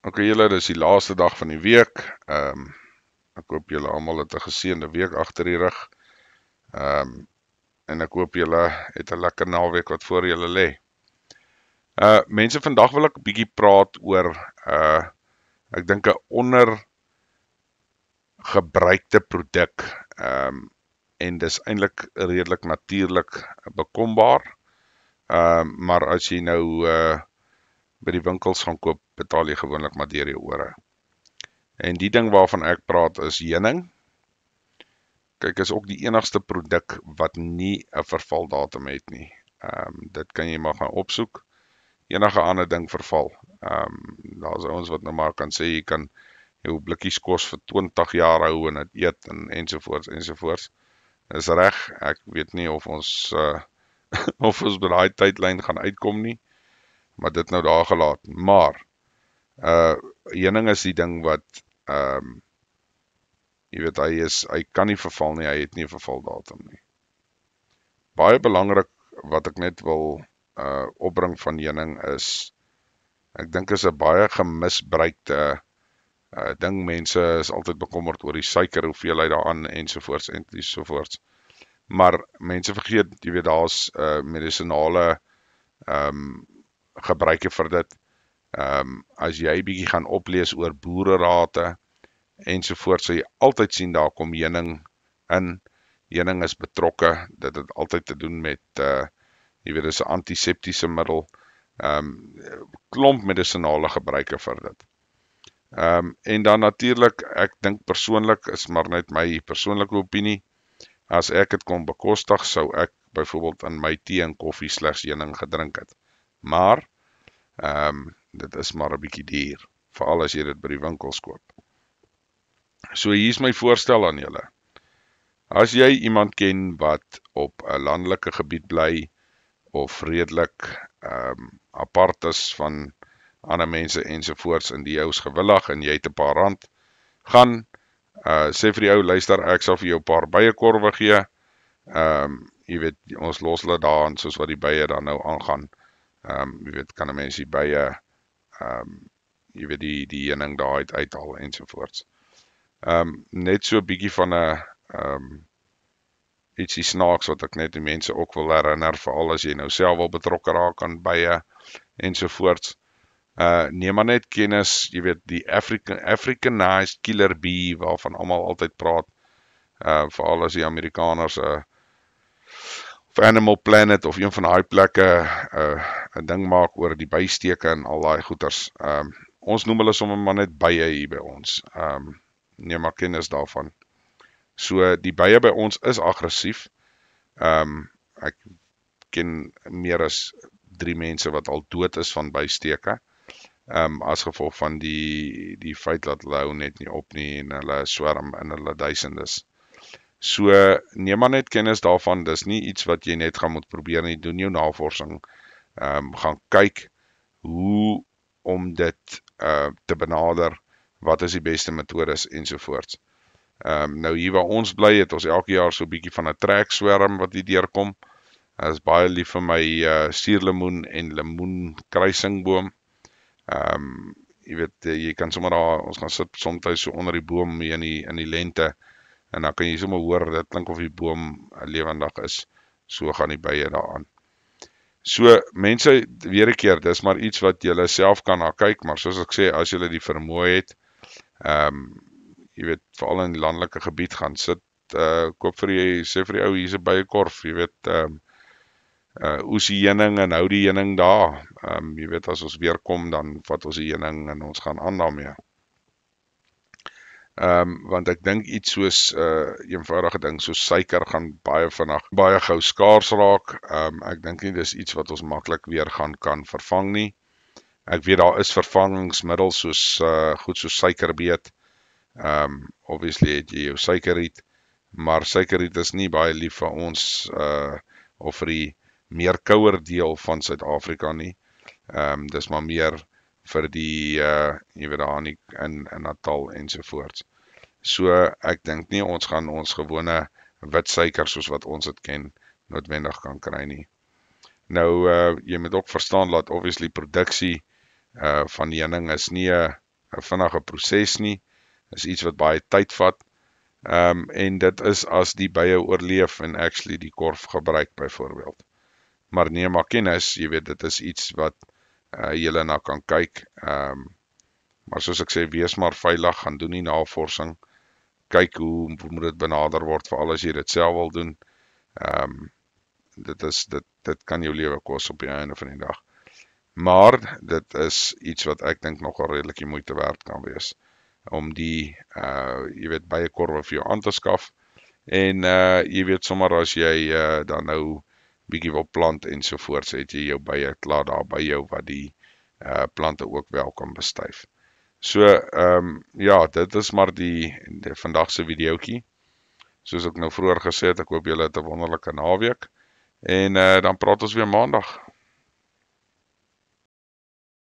Ok julle, dis die laaste dag van die week. Ek hoop julle almal het 'n geseënde week agter die rug. En ek hoop julle het 'n lekker naweek wat voor julle lê. Mense, vandag wil ek 'n bietjie praat oor ek dink 'n ondergebruikte produk. En dis eintlik redelik natuurlik bekombaar. Maar as jy nou by die winkels gaan koop, betaal jy gewoonlik maar deur die ore. En die ding waarvan ek praat is heuning. Kyk, is ook die enigste produk wat nie 'n vervaldatum het nie. Dit kan jy maar gaan opsoek. Enige ander ding verval. Daar's ouens wat nou maar kan sê jy kan jou blikkies kos vir 20 jaar hou en dit eet en ensovoorts ensovoorts. Dis reg. Ek weet nie of ons of ons by daai tydlyn gaan uitkom nie, maar dit nou daar gelaat. Maar heuning is die ding wat jy weet, hy kan nie verval nie, hy het nie 'n vervaldatum nie. Baie belangrik wat ek net wil opbring van heuning is, ek dink is 'n baie gemisbruikte ding. Mense is altyd bekommerd oor die suiker, hoeveelheid daaraan ensovoorts ensovoorts. Maar mense vergeet, jy weet, daar's medisinale gebruike vir dit. As jy bietjie gaan oplees oor boererate ensovoorts, sal jy altyd sien daar kom heuning in. Heuning is betrokke. Dit het altyd te doen met jy weet, dis 'n antiseptiese middel. Klomp medisinale gebruike vir dit. En dan natuurlik, ek dink persoonlik, is maar net my persoonlike opinie, as ek dit kon bekostig, sou ek byvoorbeeld in my tee en koffie slegs heuning gedrink het. Maar dit is maar 'n bietjie duur, veral as jy dit by die winkels koop. So hier's my voorstel aan julle. As jy iemand ken wat op 'n landelike gebied bly of redelik apart is van ander mense ensovoorts, en die ou is gewillig en jy het 'n paar rand, gaan sê vir die ou, luister, ek sal vir jou 'n paar byekorwe gee. Jy weet, ons los hulle daarin soos wat die bye dan nou aangaan. Jy weet, kan 'n mens die bye jy weet, die heuning daar uithaal ensovoorts. Net so 'n bietjie van 'n ietsie snaaks wat ek net die mense ook wil herinner, veral as jy nou self wil betrokke raak aan bye ensovoorts. Neem maar net kennis, jy weet, die Africanized killer bee waarvan almal altyd praat, veral as die Amerikaners of Animal Planet of een van daai plekke 'n ding maak oor die bysteke en al daai goeters. Ons noem hulle sommer maar net bye hier by ons. Neem maar kennis daarvan. So die bye by ons is aggressief. Ek ken meer as 3 mense wat al dood is van bysteke. As gevolg van die feit dat hulle hou net nie op nie en hulle swerm in hulle duisendes. So neem maar net kennis daarvan. Dis nie iets wat jy net gaan moet probeer nie. Doen jou navorsing. Gaan kyk hoe om dit te benader, wat is die beste metodes ensovoorts. Nou hier waar ons bly, het ons elke jaar so 'n bietjie van 'n trekswerm wat hier deurkom. Dit is baie lief vir my suurlemoen en lemoen kruisingboom. Jy weet, jy kan sommer daar, ons gaan sit soms so onder die boom in die lente, en dan kan jy sommer hoor, dit klink of die boom lewendig is. So gaan die bye daaraan. So mense, weer 'n keer, dis maar iets wat julle self kan na kyk, maar soos ek sê, as julle die vermoë het, jy weet, veral in die landelike gebied gaan sit, koop sê vir die ou, hier's 'n byekorf, jy weet, oes die heuning en hou die heuning daar. Jy weet, as ons weer kom, dan vat ons die heuning en ons gaan aan daarmee. Want ek dink iets soos eenvoudige ding soos suiker gaan baie gou skaars raak. Ek dink nie dis iets wat ons maklik weer kan vervang nie. Ek weet daar is vervangingsmiddels soos goed soos suikerbeet. Obviously het jy jou suikerriet, maar suikerriet is nie baie lief vir ons of vir die meer kouer deel van Suid-Afrika nie. Dis maar meer vir die jy weet, daar in Natal ensovoorts. So ek dink nie ons gaan ons gewone wit suiker soos wat ons dit ken noodwendig kan kry nie. Nou jy moet ook verstaan dat obviously produksie van heuning is nie 'n 'n vinnige proses nie, is iets wat baie tyd vat. En dit is as die bye oorleef en actually die korf gebruik byvoorbeeld. Maar nee, maar kennis, jy weet, dit is iets wat julle na kan kyk. Maar soos ek sê, wees maar veilig, gaan doen die navorsing, kyk hoe moet dit benader word, veral as jy dit self wil doen. Dit kan jou lewe kos op die einde van die dag. Maar dit is iets wat ek dink nogal redelik die moeite werd kan wees, om die, jy weet, byekorwe vir jou aan te skaf, en jy weet, sommer as jy dan nou bietjie wil plant ensovoorts, het jy jou bye klaar daar by jou, wat die plante ook wel kan bestuif. So, ja, dit is maar die vandagse videoetjie. Soos ek nou vroeër gesê het, ek hoop julle het 'n wonderlike naweek, en dan praat ons weer maandag.